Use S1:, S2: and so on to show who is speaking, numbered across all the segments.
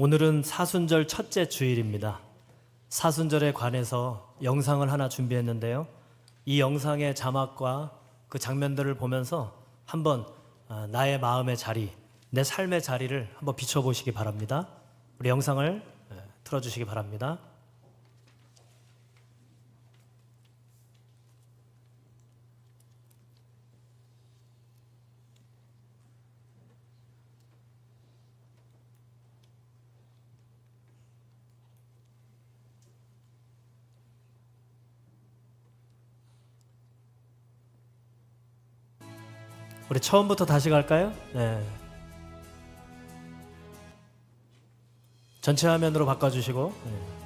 S1: 오늘은 사순절 첫째 주일입니다. 사순절에 관해서 영상을 하나 준비했는데요. 이 영상의 자막과 그 장면들을 보면서 한번 나의 마음의 자리, 내 삶의 자리를 한번 비춰보시기 바랍니다. 우리 영상을 틀어주시기 바랍니다. 우리 처음부터 다시 갈까요? 네. 전체 화면으로 바꿔주시고. 네.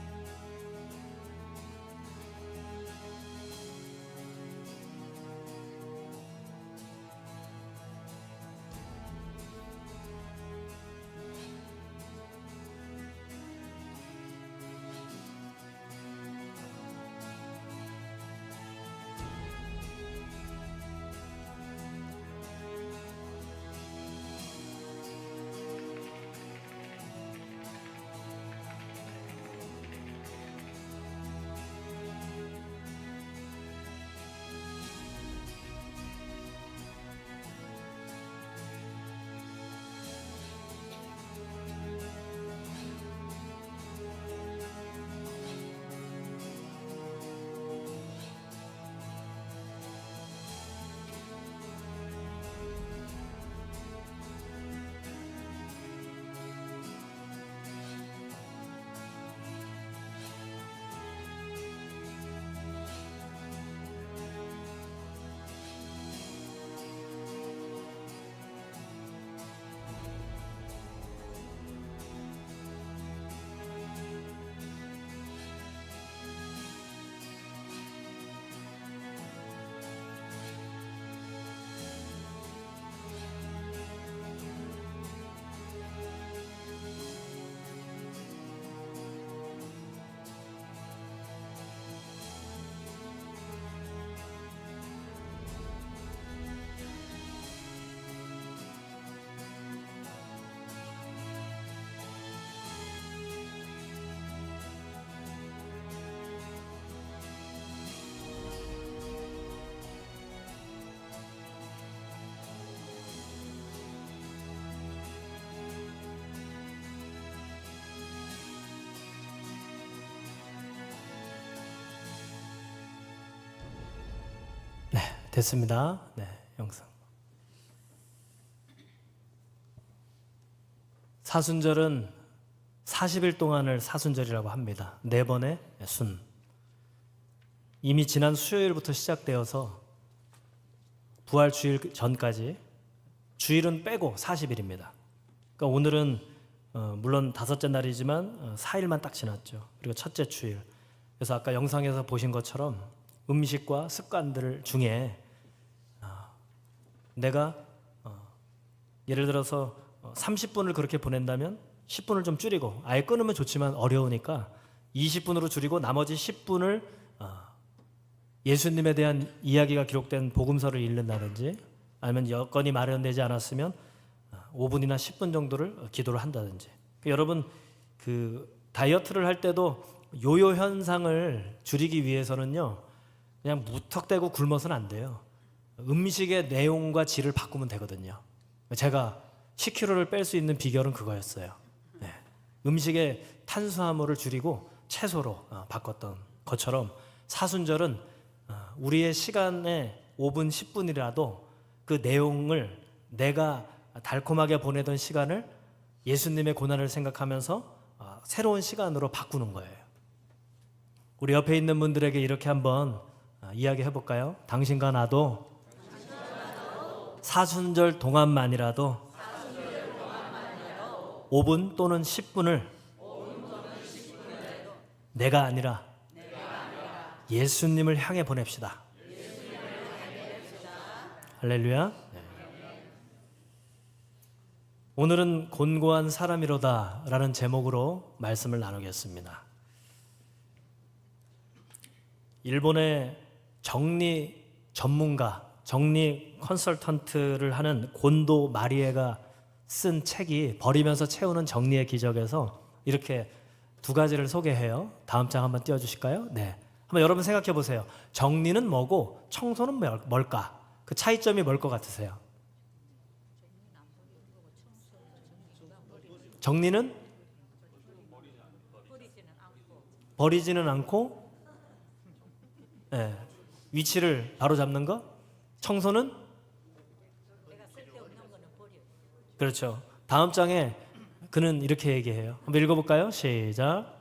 S1: 됐습니다. 네, 영상. 사순절은 40일 동안을 사순절이라고 합니다. 4번의 순. 이미 지난 수요일부터 시작되어서 부활 주일 전까지 주일은 빼고 40일입니다. 그러니까 오늘은 물론 5째 날이지만 4일만 딱 지났죠. 그리고 첫째 주일. 그래서 아까 영상에서 보신 것처럼 음식과 습관들 중에 내가 예를 들어서 30분을 그렇게 보낸다면 10분을 좀 줄이고, 아예 끊으면 좋지만 어려우니까 20분으로 줄이고 나머지 10분을 예수님에 대한 이야기가 기록된 복음서를 읽는다든지, 아니면 여건이 마련되지 않았으면 5분이나 10분 정도를 기도를 한다든지. 여러분, 그 다이어트를 할 때도 요요 현상을 줄이기 위해서는요, 그냥 무턱대고 굶어서는 안 돼요. 음식의 내용과 질을 바꾸면 되거든요. 제가 10kg를 뺄 수 있는 비결은 그거였어요. 네. 음식의 탄수화물을 줄이고 채소로 바꿨던 것처럼 사순절은 우리의 시간에 5분, 10분이라도 그 내용을, 내가 달콤하게 보내던 시간을 예수님의 고난을 생각하면서 새로운 시간으로 바꾸는 거예요. 우리 옆에 있는 분들에게 이렇게 한번 이야기해 볼까요? 당신과 나도 사순절 동안만이라도 5분 또는 10분을 내가 아니라 예수님을 향해 보냅시다. 할렐루야. 네. 오늘은 곤고한 사람이로다 라는 제목으로 말씀을 나누겠습니다. 일본의 정리 전문가, 정리 컨설턴트를 하는 곤도 마리에가 쓴 책이 버리면서 채우는 정리의 기적에서 이렇게 두 가지를 소개해요. 다음 장 한번 띄워주실까요? 네. 한번 여러분 생각해 보세요. 정리는 뭐고 청소는 뭘까? 그 차이점이 뭘 것 같으세요? 정리는 버리지는 않고, 네, 위치를 바로 잡는 거. 청소는, 그렇죠. 다음 장에 그는 이렇게 얘기해요. 한번 읽어볼까요? 시작.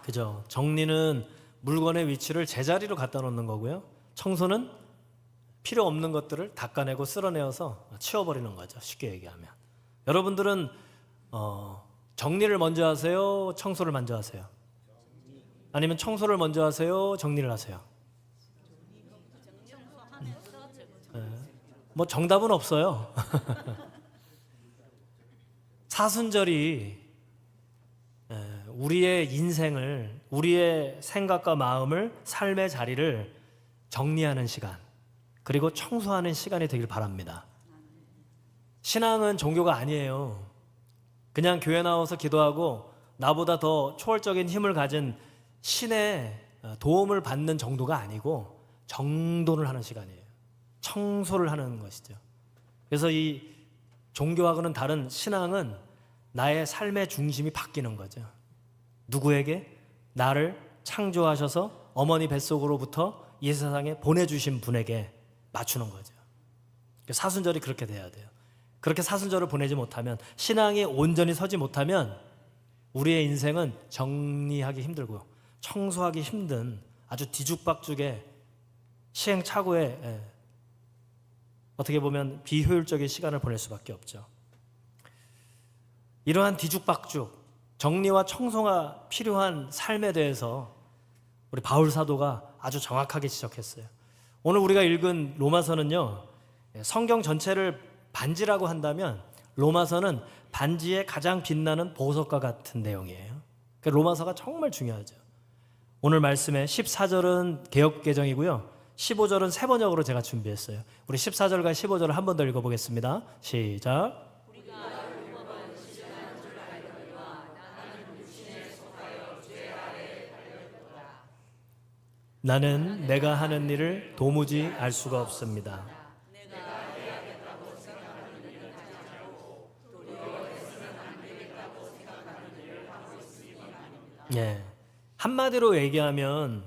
S1: 그죠. 정리는 물건의 위치를 제자리로 갖다 놓는 거고요. 청소는 필요 없는 것들을 닦아내고 쓸어내어서 치워버리는 거죠. 쉽게 얘기하면. 여러분들은 정리를 먼저 하세요? 청소를 먼저 하세요? 아니면 청소를 먼저 하세요? 정리를 하세요? 뭐 정답은 없어요. 사순절이 우리의 인생을, 우리의 생각과 마음을, 삶의 자리를 정리하는 시간, 그리고 청소하는 시간이 되길 바랍니다. 신앙은 종교가 아니에요. 그냥 교회 나와서 기도하고 나보다 더 초월적인 힘을 가진 신의 도움을 받는 정도가 아니고 정돈을 하는 시간이에요. 청소를 하는 것이죠. 그래서 이 종교하고는 다른 신앙은 나의 삶의 중심이 바뀌는 거죠. 누구에게? 나를 창조하셔서 어머니 뱃속으로부터 이 세상에 보내주신 분에게 맞추는 거죠. 사순절이 그렇게 돼야 돼요. 그렇게 사순절을 보내지 못하면, 신앙이 온전히 서지 못하면 우리의 인생은 정리하기 힘들고 청소하기 힘든 아주 뒤죽박죽의 시행착오에 어떻게 보면 비효율적인 시간을 보낼 수밖에 없죠. 이러한 뒤죽박죽, 정리와 청소가 필요한 삶에 대해서 우리 바울 사도가 아주 정확하게 지적했어요. 오늘 우리가 읽은 로마서는요, 성경 전체를 반지라고 한다면 로마서는 반지의 가장 빛나는 보석과 같은 내용이에요. 로마서가 정말 중요하죠. 오늘 말씀의 14절은 개역개정이고요, 15절은 세 번역으로 제가 준비했어요. 우리 14절과 15절을 한 번 더 읽어보겠습니다. 시작. 나는 내가 하는 일을 도무지 알 수가 없습니다. 예. 한마디로 얘기하면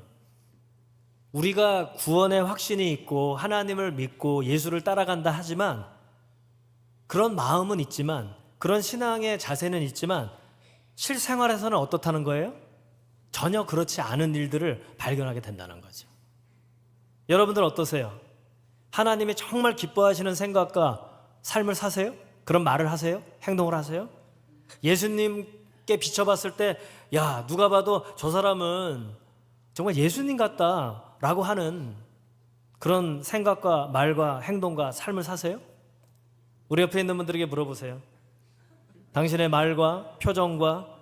S1: 우리가 구원의 확신이 있고 하나님을 믿고 예수를 따라간다 하지만, 그런 마음은 있지만, 그런 신앙의 자세는 있지만 실생활에서는 어떻다는 거예요? 전혀 그렇지 않은 일들을 발견하게 된다는 거죠. 여러분들 어떠세요? 하나님이 정말 기뻐하시는 생각과 삶을 사세요? 그런 말을 하세요? 행동을 하세요? 예수님께 비춰봤을 때, 야, 누가 봐도 저 사람은 정말 예수님 같다라고 하는 그런 생각과 말과 행동과 삶을 사세요? 우리 옆에 있는 분들에게 물어보세요. 당신의 말과 표정과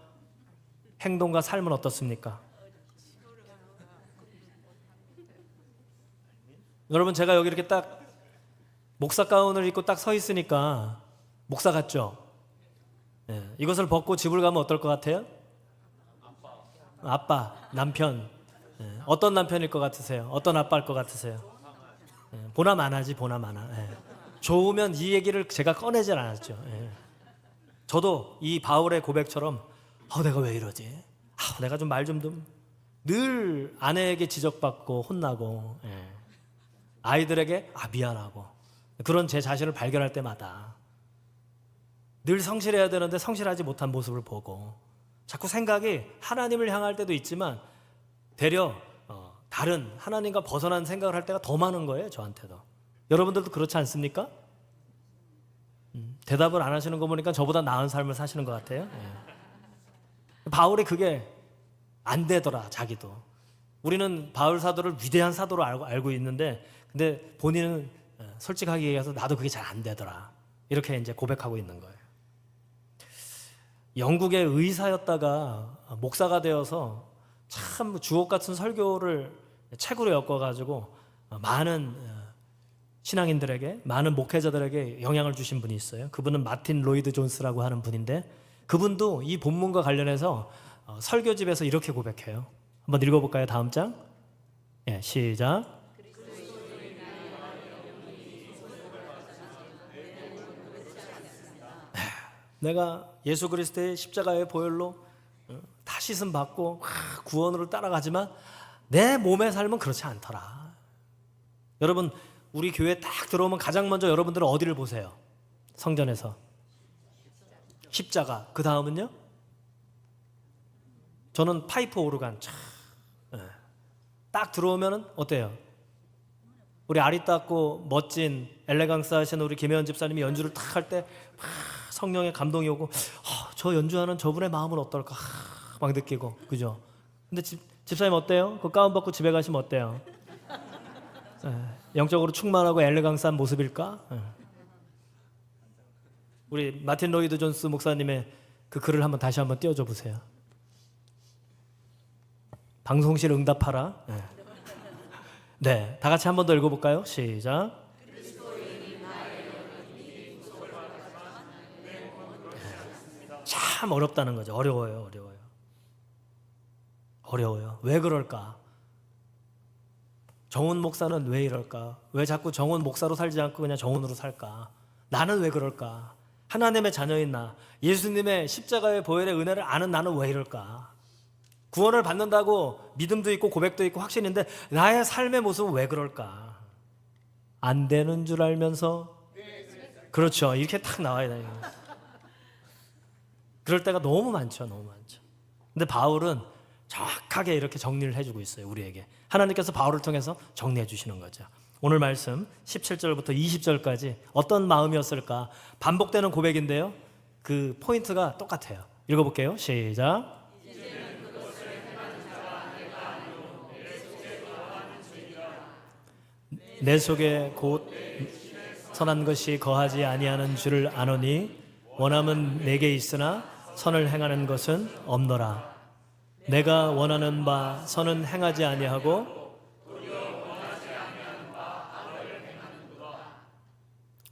S1: 행동과 삶은 어떻습니까? 여러분, 제가 여기 이렇게 딱 목사 가운을 입고 딱 서 있으니까 목사 같죠? 네. 이것을 벗고 집을 가면 어떨 것 같아요? 아빠, 남편. 네. 어떤 남편일 것 같으세요? 어떤 아빠일 것 같으세요? 네. 보나 마나지, 보나 마나. 네. 좋으면 이 얘기를 제가 꺼내질 않았죠. 네. 저도 이 바울의 고백처럼 내가 왜 이러지? 내가 좀 말 좀 늘 아내에게 지적받고 혼나고, 아이들에게 미안하고, 그런 제 자신을 발견할 때마다 늘 성실해야 되는데 성실하지 못한 모습을 보고, 자꾸 생각이 하나님을 향할 때도 있지만 되려 다른 하나님과 벗어난 생각을 할 때가 더 많은 거예요, 저한테도. 여러분들도 그렇지 않습니까? 대답을 안 하시는 거 보니까 저보다 나은 삶을 사시는 것 같아요. 바울이 그게 안 되더라, 자기도. 우리는 바울 사도를 위대한 사도로 알고 있는데, 근데 본인은 솔직하게 얘기해서 나도 그게 잘 안 되더라, 이렇게 이제 고백하고 있는 거예요. 영국의 의사였다가 목사가 되어서 참 주옥 같은 설교를 책으로 엮어가지고 많은 신앙인들에게, 많은 목회자들에게 영향을 주신 분이 있어요. 그분은 마틴 로이드 존스라고 하는 분인데, 그분도 이 본문과 관련해서 설교집에서 이렇게 고백해요. 한번 읽어볼까요? 다음 장. 예, 시작. 내가 예수 그리스도의 십자가의 보혈로 다 씻음 받고 구원으로 따라가지만 내 몸의 삶은 그렇지 않더라. 여러분, 우리 교회 딱 들어오면 가장 먼저 여러분들은 어디를 보세요? 성전에서 십자가. 그 다음은요? 저는 파이프 오르간. 딱 들어오면은 어때요? 우리 아리따고 멋진 엘레강스 하시는 우리 김혜원 집사님이 연주를 딱 할 때 성령의 감동이 오고, 저 연주하는 저분의 마음은 어떨까 막 느끼고, 그죠? 근데 집사님 어때요? 그 가운 벗고 집에 가시면 어때요? 영적으로 충만하고 엘레강스한 모습일까? 우리 마틴 로이드 존스 목사님의 그 글을 한번 다시 한번 띄워줘 보세요. 방송실 응답하라. 네, 다 같이 한 번 더 읽어볼까요? 시작. 참 어렵다는 거죠. 어려워요. 왜 그럴까? 정훈 목사는 왜 이럴까? 왜 자꾸 정훈 목사로 살지 않고 그냥 정훈으로 살까? 나는 왜 그럴까? 하나님의 자녀인 나, 예수님의 십자가의 보혈의 은혜를 아는 나는 왜 이럴까? 구원을 받는다고 믿음도 있고 고백도 있고 확신인데 나의 삶의 모습은 왜 그럴까? 안 되는 줄 알면서, 그렇죠. 이렇게 딱 나와야 돼요. 그럴 때가 너무 많죠. 근데 바울은 정확하게 이렇게 정리를 해주고 있어요. 우리에게 하나님께서 바울을 통해서 정리해 주시는 거죠. 오늘 말씀 17절부터 20절까지 어떤 마음이었을까? 반복되는 고백인데요, 그 포인트가 똑같아요. 읽어볼게요. 시작. 내 속에 곧 선한 것이 거하지 아니하는 줄을 아노니 원함은 내게 있으나 선을 행하는 것은 없노라. 내가 원하는 바 선은 행하지 아니하고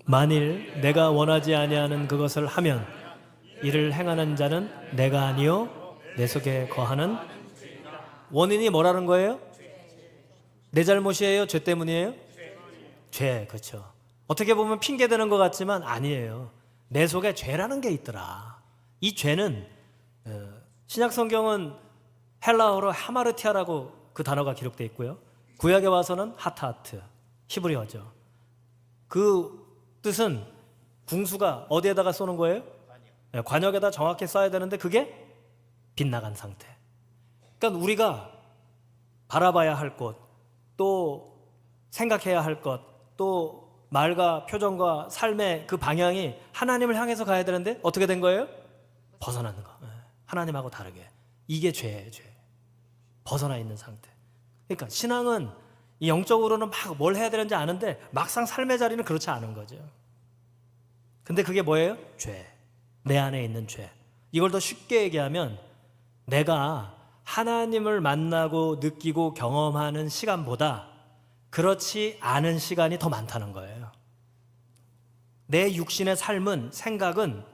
S1: 만일 내가 원하지 아니하는 그것을 하면 이를 행하는 자는 내가 아니요 내 속에 거하는. 원인이 뭐라는 거예요? 내 잘못이에요? 죄 때문이에요? 죄, 그렇죠. 어떻게 보면 핑계대는 것 같지만 아니에요. 내 속에 죄라는 게 있더라. 이 죄는 신약 성경은 헬라어로 하마르티아라고 그 단어가 기록되어 있고요, 구약에 와서는 하타하트, 히브리어죠. 그 뜻은 궁수가 어디에다가 쏘는 거예요? 관역에다 정확히 쏴야 되는데 그게 빗나간 상태. 그러니까 우리가 바라봐야 할 것, 또 생각해야 할 것, 또 말과 표정과 삶의 그 방향이 하나님을 향해서 가야 되는데 어떻게 된 거예요? 벗어나는 거. 하나님하고 다르게. 이게 죄예요. 죄. 벗어나 있는 상태. 그러니까 신앙은 이 영적으로는 막 뭘 해야 되는지 아는데 막상 삶의 자리는 그렇지 않은 거죠. 근데 그게 뭐예요? 죄. 내 안에 있는 죄. 이걸 더 쉽게 얘기하면 내가 하나님을 만나고 느끼고 경험하는 시간보다 그렇지 않은 시간이 더 많다는 거예요. 내 육신의 삶은, 생각은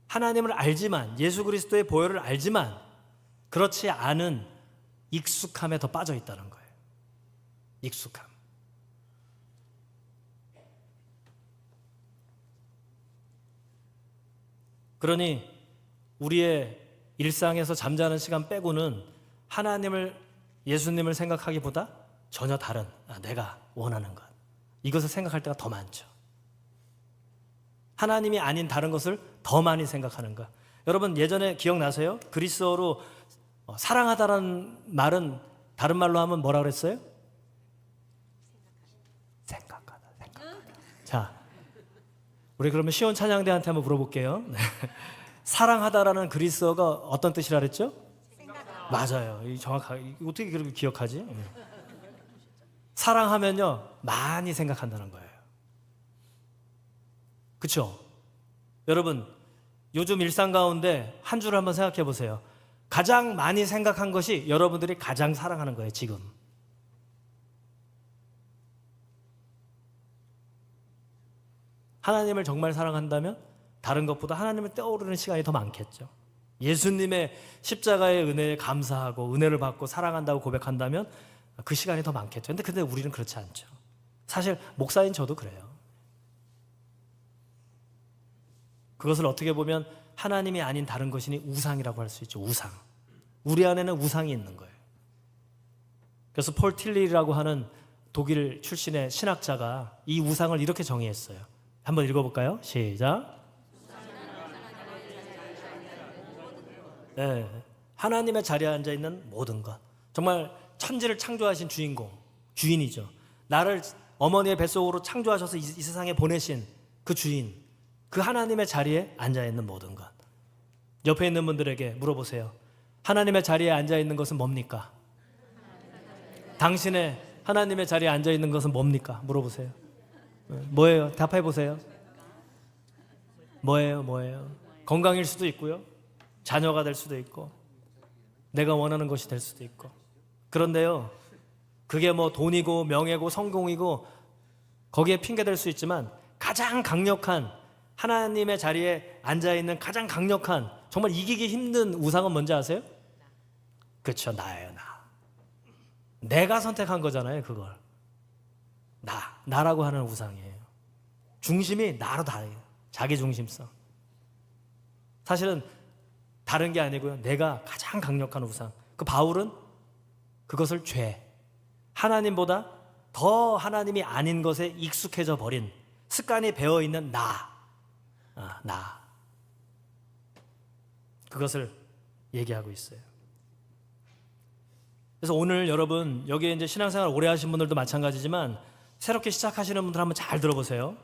S1: 하나님을 알지만, 예수 그리스도의 보혈을 알지만 그렇지 않은 익숙함에 더 빠져 있다는 거예요. 익숙함. 그러니 우리의 일상에서 잠자는 시간 빼고는 하나님을, 예수님을 생각하기보다 전혀 다른 내가 원하는 것, 이것을 생각할 때가 더 많죠. 하나님이 아닌 다른 것을 더 많이 생각하는 것. 여러분 예전에 기억나세요? 그리스어로 사랑하다라는 말은 다른 말로 하면 뭐라 그랬어요? 생각하다. 자, 우리 그러면 시온 찬양대한테 한번 물어볼게요. 사랑하다라는 그리스어가 어떤 뜻이라 그랬죠? 맞아요. 정확하게 어떻게 그렇게 기억하지? 사랑하면요 많이 생각한다는 거예요. 그렇죠? 여러분 요즘 일상 가운데 한 주를 한번 생각해 보세요. 가장 많이 생각한 것이 여러분들이 가장 사랑하는 거예요, 지금. 하나님을 정말 사랑한다면 다른 것보다 하나님을 떠오르는 시간이 더 많겠죠. 예수님의 십자가의 은혜에 감사하고 은혜를 받고 사랑한다고 고백한다면 그 시간이 더 많겠죠. 근데 우리는 그렇지 않죠. 사실 목사인 저도 그래요. 그것을 어떻게 보면 하나님이 아닌 다른 것이니 우상이라고 할 수 있죠. 우상. 우리 안에는 우상이 있는 거예요. 그래서 폴 틸리라고 하는 독일 출신의 신학자가 이 우상을 이렇게 정의했어요. 한번 읽어볼까요? 시작. 네, 하나님의 자리에 앉아있는 모든 것. 정말 천지를 창조하신 주인공, 주인이죠. 나를 어머니의 뱃속으로 창조하셔서 이 세상에 보내신 그 주인, 그 하나님의 자리에 앉아있는 모든 것. 옆에 있는 분들에게 물어보세요. 하나님의 자리에 앉아있는 것은 뭡니까? 당신의 하나님의 자리에 앉아있는 것은 뭡니까? 물어보세요. 뭐예요? 답해보세요. 뭐예요? 건강일 수도 있고요. 자녀가 될 수도 있고 내가 원하는 것이 될 수도 있고. 그런데요, 그게 뭐 돈이고 명예고 성공이고 거기에 핑계될 수 있지만 가장 강력한 하나님의 자리에 앉아있는 가장 강력한 정말 이기기 힘든 우상은 뭔지 아세요? 그렇죠. 나예요. 나. 내가 선택한 거잖아요. 그걸. 나라고 하는 우상이에요. 중심이 나로 다해요. 자기 중심성. 사실은 다른 게 아니고요. 내가 가장 강력한 우상. 그 바울은 그것을 죄, 하나님보다 더 하나님이 아닌 것에 익숙해져 버린 습관이 배어있는 나. 그것을 얘기하고 있어요. 그래서 오늘 여러분 여기에 이제 신앙생활 오래 하신 분들도 마찬가지지만 새롭게 시작하시는 분들 한번 잘 들어보세요.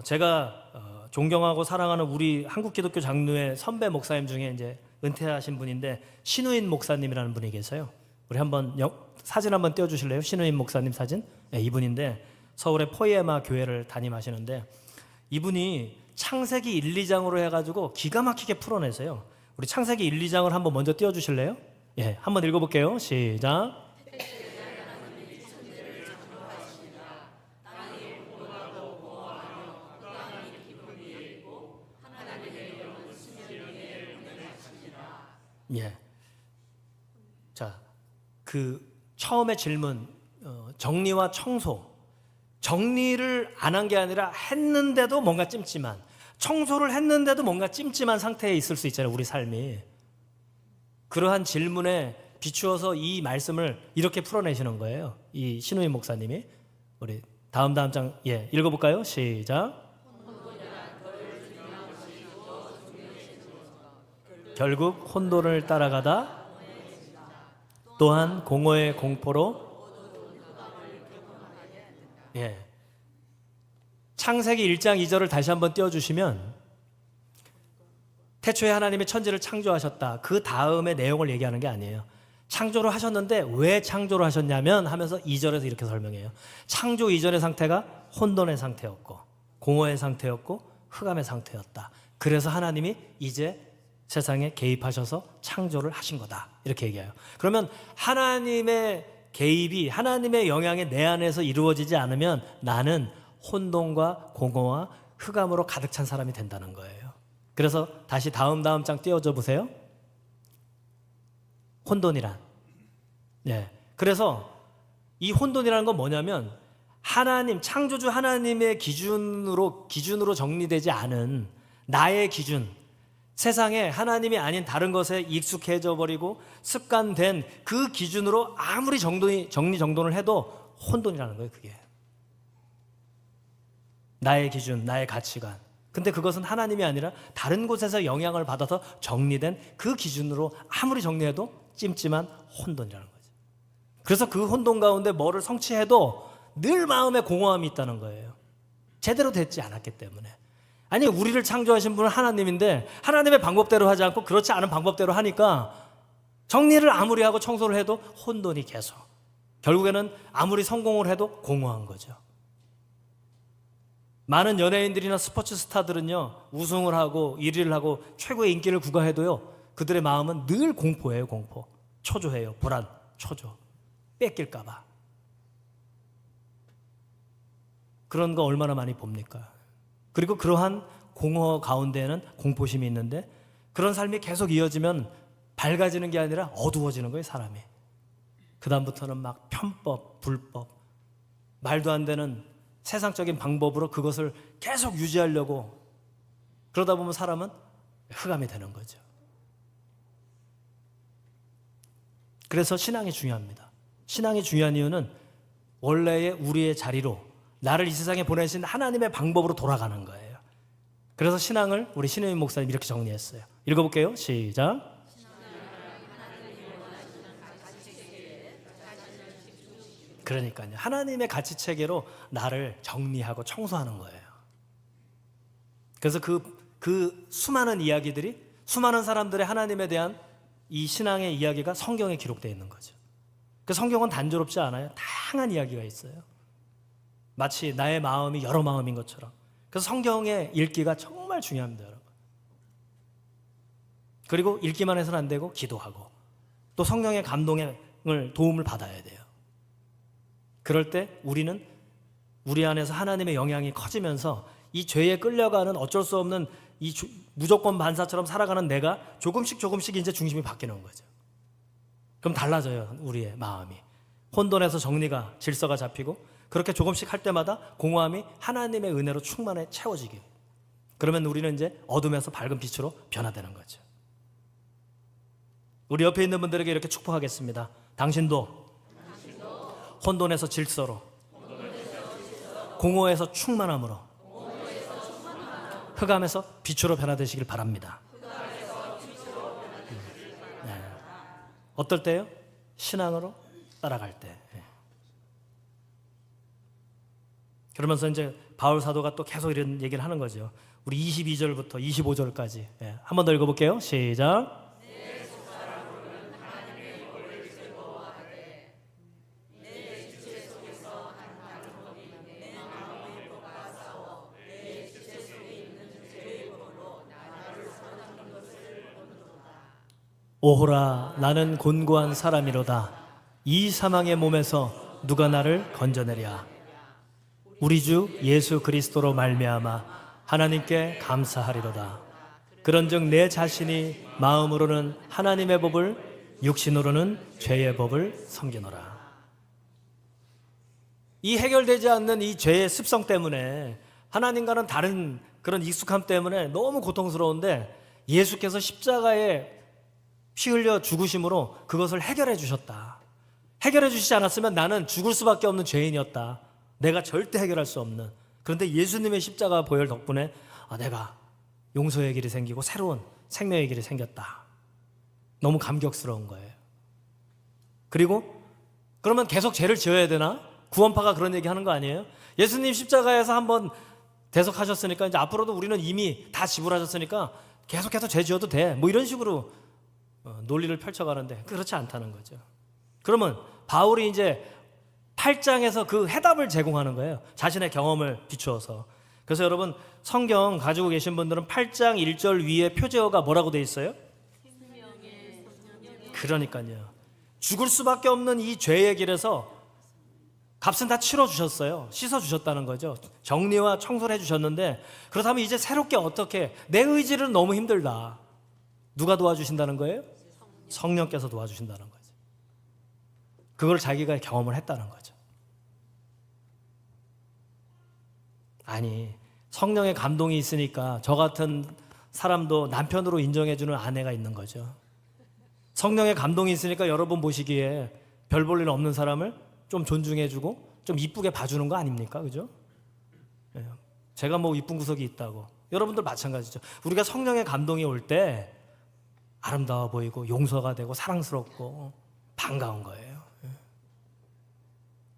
S1: 제가 존경하고 사랑하는 우리 한국 기독교 장로의 선배 목사님 중에 이제 은퇴하신 분인데 신우인 목사님이라는 분이 계세요. 우리 한번 사진 한번 띄워주실래요? 신우인 목사님 사진. 네, 이분인데 서울의 포에마 교회를 담임하시는데 이분이 창세기 1, 2장으로 해가지고 기가 막히게 풀어내세요. 우리 창세기 1, 2장을 한번 먼저 띄워주실래요? 예, 한번 읽어볼게요. 시작. 예. 자, 그 처음에 질문, 정리와 청소. 정리를 안 한 게 아니라 했는데도 뭔가 찜찜한, 청소를 했는데도 뭔가 찜찜한 상태에 있을 수 있잖아요, 우리 삶이. 그러한 질문에 비추어서 이 말씀을 이렇게 풀어내시는 거예요, 이 신우임 목사님이. 우리 다음 장 읽어볼까요? 시작. 결국 혼돈을 따라가다 또한 공허의 공포로. 창세기 1장 2절을 다시 한번 띄워주시면 태초에 하나님이 천지를 창조하셨다. 그 다음의 내용을 얘기하는 게 아니에요. 창조를 하셨는데 왜 창조를 하셨냐면 하면서 2절에서 이렇게 설명해요. 창조 이전의 상태가 혼돈의 상태였고 공허의 상태였고 흑암의 상태였다. 그래서 하나님이 이제 세상에 개입하셔서 창조를 하신 거다. 이렇게 얘기해요. 그러면 하나님의 개입이 하나님의 영향이 내 안에서 이루어지지 않으면 나는 혼돈과 공허와 흑암으로 가득 찬 사람이 된다는 거예요. 그래서 다시 다음 장 띄워줘 보세요. 혼돈이란. 그래서 이 혼돈이라는 건 뭐냐면 하나님, 창조주 하나님의 기준으로 정리되지 않은 나의 기준, 세상에 하나님이 아닌 다른 것에 익숙해져 버리고 습관된 그 기준으로 아무리 정리정돈을 해도 혼돈이라는 거예요. 그게 나의 기준, 나의 가치관. 근데 그것은 하나님이 아니라 다른 곳에서 영향을 받아서 정리된 그 기준으로 아무리 정리해도 찜찜한 혼돈이라는 거죠. 그래서 그 혼돈 가운데 뭐를 성취해도 늘 마음에 공허함이 있다는 거예요. 제대로 됐지 않았기 때문에. 아니, 우리를 창조하신 분은 하나님인데 하나님의 방법대로 하지 않고 그렇지 않은 방법대로 하니까 정리를 아무리 하고 청소를 해도 혼돈이 계속. 결국에는 아무리 성공을 해도 공허한 거죠. 많은 연예인들이나 스포츠 스타들은요, 우승을 하고 1위를 하고 최고의 인기를 구가해도요, 그들의 마음은 늘 공포예요. 공포. 초조해요. 불안, 초조. 뺏길까 봐. 그런 거 얼마나 많이 봅니까? 그리고 그러한 공허 가운데에는 공포심이 있는데 그런 삶이 계속 이어지면 밝아지는 게 아니라 어두워지는 거예요. 사람이. 그 다음부터는 막 편법, 불법, 말도 안 되는 세상적인 방법으로 그것을 계속 유지하려고 그러다 보면 사람은 흑암이 되는 거죠. 그래서 신앙이 중요합니다. 신앙이 중요한 이유는 원래의 우리의 자리로 나를 이 세상에 보내신 하나님의 방법으로 돌아가는 거예요. 그래서 신앙을 우리 신혜민 목사님 이렇게 정리했어요. 읽어볼게요. 시작. 그러니까요. 하나님의 가치체계로 나를 정리하고 청소하는 거예요. 그래서 그 수많은 이야기들이 수많은 사람들의 하나님에 대한 이 신앙의 이야기가 성경에 기록되어 있는 거죠. 그 성경은 단조롭지 않아요. 다양한 이야기가 있어요. 마치 나의 마음이 여러 마음인 것처럼. 그래서 성경의 읽기가 정말 중요합니다, 여러분. 그리고 읽기만 해서는 안 되고 기도하고 또 성령의 감동을 도움을 받아야 돼요. 그럴 때 우리는 우리 안에서 하나님의 영향이 커지면서 이 죄에 끌려가는 어쩔 수 없는 이 무조건 반사처럼 살아가는 내가 조금씩 이제 중심이 바뀌는 거죠. 그럼 달라져요, 우리의 마음이. 혼돈에서 정리가, 질서가 잡히고 그렇게 조금씩 할 때마다 공허함이 하나님의 은혜로 충만해 채워지게. 그러면 우리는 이제 어둠에서 밝은 빛으로 변화되는 거죠. 우리 옆에 있는 분들에게 이렇게 축복하겠습니다. 당신도 혼돈에서 질서로, 공허에서 충만함으로, 흑암에서 빛으로 변화되시길 바랍니다. 네. 어떨 때요? 신앙으로 따라갈 때. 네. 그러면서 이제 바울 사도가 또 계속 이런 얘기를 하는 거죠. 우리 22절부터 25절까지. 네. 한 번 더 읽어볼게요. 시작. 오호라 나는 곤고한 사람이로다. 이 사망의 몸에서 누가 나를 건져내랴. 우리 주 예수 그리스도로 말미암아 하나님께 감사하리로다. 그런즉 내 자신이 마음으로는 하나님의 법을 육신으로는 죄의 법을 섬기노라. 이 해결되지 않는 이 죄의 습성 때문에 하나님과는 다른 그런 익숙함 때문에 너무 고통스러운데 예수께서 십자가에 피 흘려 죽으심으로 그것을 해결해 주셨다. 해결해 주시지 않았으면 나는 죽을 수밖에 없는 죄인이었다. 내가 절대 해결할 수 없는. 그런데 예수님의 십자가 보혈 덕분에 내가 용서의 길이 생기고 새로운 생명의 길이 생겼다. 너무 감격스러운 거예요. 그리고 그러면 계속 죄를 지어야 되나? 구원파가 그런 얘기 하는 거 아니에요? 예수님 십자가에서 한번 대속하셨으니까 이제 앞으로도 우리는 이미 다 지불하셨으니까 계속해서 죄 지어도 돼. 뭐 이런 식으로 논리를 펼쳐가는데 그렇지 않다는 거죠. 그러면 바울이 이제 8장에서 그 해답을 제공하는 거예요. 자신의 경험을 비추어서. 그래서 여러분 성경 가지고 계신 분들은 8장 1절 위에 표제어가 뭐라고 돼 있어요? 그러니까요. 죽을 수밖에 없는 이 죄의 길에서 값은 다 치러주셨어요. 씻어주셨다는 거죠. 정리와 청소를 해주셨는데 그렇다면 이제 새롭게 어떻게 내 의지는 너무 힘들다. 누가 도와주신다는 거예요? 성령께서 도와주신다는 거죠. 그걸 자기가 경험을 했다는 거죠. 아니 성령의 감동이 있으니까 저 같은 사람도 남편으로 인정해주는 아내가 있는 거죠. 성령의 감동이 있으니까 여러분 보시기에 별 볼 일 없는 사람을 좀 존중해주고 좀 이쁘게 봐주는 거 아닙니까? 그죠? 제가 뭐 이쁜 구석이 있다고. 여러분들 마찬가지죠. 우리가 성령의 감동이 올 때 아름다워 보이고 용서가 되고 사랑스럽고 반가운 거예요.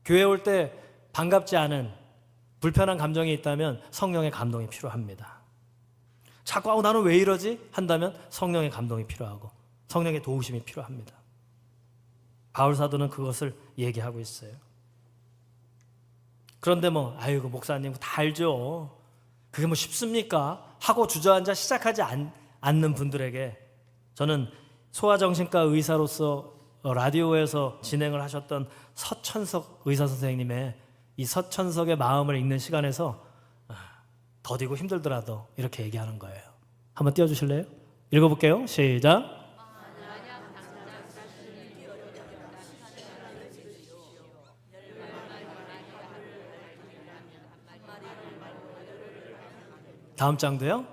S1: 교회 올 때 반갑지 않은 불편한 감정이 있다면 성령의 감동이 필요합니다. 자꾸 나는 왜 이러지? 한다면 성령의 감동이 필요하고 성령의 도우심이 필요합니다. 바울 사도는 그것을 얘기하고 있어요. 그런데 아이고 목사님 다 알죠. 그게 쉽습니까? 하고 주저앉아 시작하지 않는 분들에게 저는 소아정신과 의사로서 라디오에서 진행을 하셨던 서천석 의사 선생님의 이 서천석의 마음을 읽는 시간에서 더디고 힘들더라도 이렇게 얘기하는 거예요. 한번 띄워주실래요? 읽어볼게요. 시작. 다음 장도요.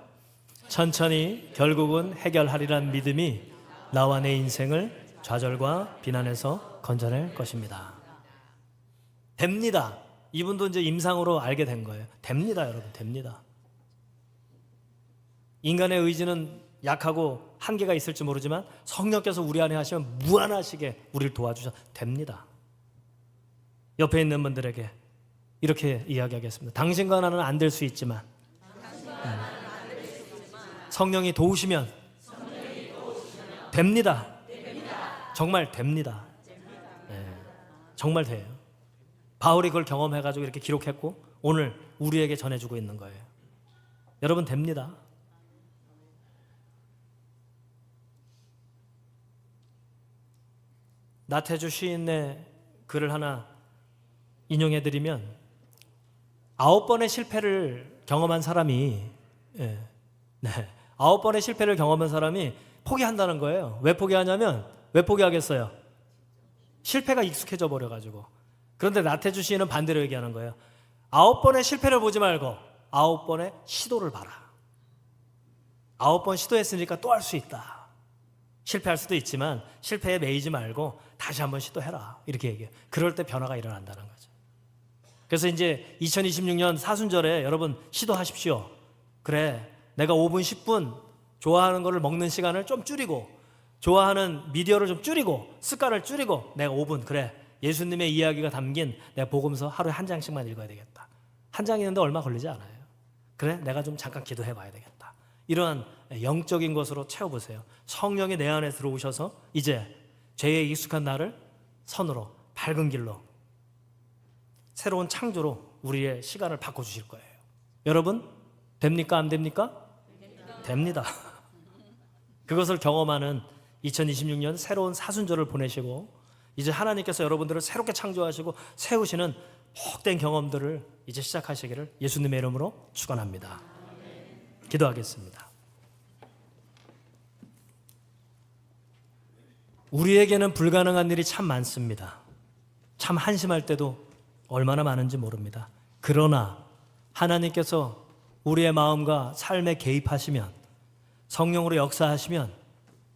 S1: 천천히 결국은 해결하리란 믿음이 나와 내 인생을 좌절과 비난에서 건져낼 것입니다. 됩니다. 이분도 이제 임상으로 알게 된 거예요. 됩니다, 여러분. 됩니다. 인간의 의지는 약하고 한계가 있을지 모르지만 성령께서 우리 안에 하시면 무한하시게 우리를 도와주셔 됩니다. 옆에 있는 분들에게 이렇게 이야기하겠습니다. 당신과 나는 안 될 수 있지만 성령이 도우시면 됩니다. 정말 됩니다. 네, 정말 돼요. 바울이 그걸 경험해가지고 이렇게 기록했고 오늘 우리에게 전해주고 있는 거예요. 여러분 됩니다. 나태주 시인의 글을 하나 인용해드리면 9번의 실패를 경험한 사람이 9번의 실패를 경험한 사람이 포기한다는 거예요. 왜 포기하냐면 왜 포기하겠어요? 실패가 익숙해져 버려가지고. 그런데 나태주 시인은 반대로 얘기하는 거예요. 9번의 실패를 보지 말고 9번의 시도를 봐라. 9번 시도했으니까 또 할 수 있다. 실패할 수도 있지만 실패에 매이지 말고 다시 한번 시도해라. 이렇게 얘기해요. 그럴 때 변화가 일어난다는 거죠. 그래서 이제 2026년 사순절에 여러분 시도하십시오. 그래, 내가 5분, 10분 좋아하는 거를 먹는 시간을 좀 줄이고 좋아하는 미디어를 좀 줄이고 습관을 줄이고 내가 5분 그래 예수님의 이야기가 담긴 내가 복음서 하루에 한 장씩만 읽어야 되겠다. 한 장 읽는데 얼마 걸리지 않아요. 그래 내가 좀 잠깐 기도해 봐야 되겠다. 이러한 영적인 것으로 채워보세요. 성령이 내 안에 들어오셔서 이제 죄에 익숙한 나를 선으로 밝은 길로 새로운 창조로 우리의 시간을 바꿔주실 거예요. 여러분 됩니까? 안 됩니까? 됩니다. 그것을 경험하는 2026년 새로운 사순절을 보내시고 이제 하나님께서 여러분들을 새롭게 창조하시고 세우시는 복된 경험들을 이제 시작하시기를 예수님의 이름으로 축원합니다. 기도하겠습니다. 우리에게는 불가능한 일이 참 많습니다. 참 한심할 때도 얼마나 많은지 모릅니다. 그러나 하나님께서 우리의 마음과 삶에 개입하시면 성령으로 역사하시면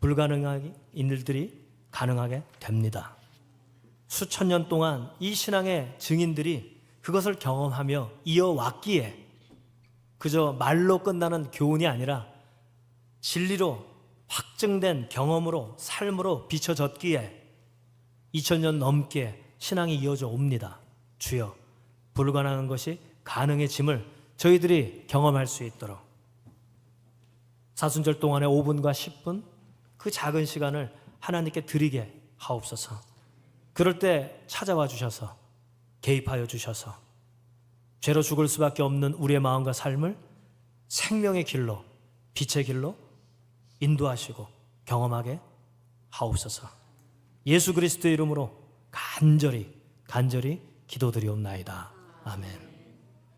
S1: 불가능한 일들이 가능하게 됩니다. 수천 년 동안 이 신앙의 증인들이 그것을 경험하며 이어왔기에 그저 말로 끝나는 교훈이 아니라 진리로 확증된 경험으로 삶으로 비춰졌기에 2000년 넘게 신앙이 이어져 옵니다. 주여 불가능한 것이 가능해짐을 저희들이 경험할 수 있도록 사순절 동안의 5분과 10분 그 작은 시간을 하나님께 드리게 하옵소서. 그럴 때 찾아와 주셔서 개입하여 주셔서 죄로 죽을 수밖에 없는 우리의 마음과 삶을 생명의 길로 빛의 길로 인도하시고 경험하게 하옵소서. 예수 그리스도의 이름으로 간절히 기도드리옵나이다. 아멘.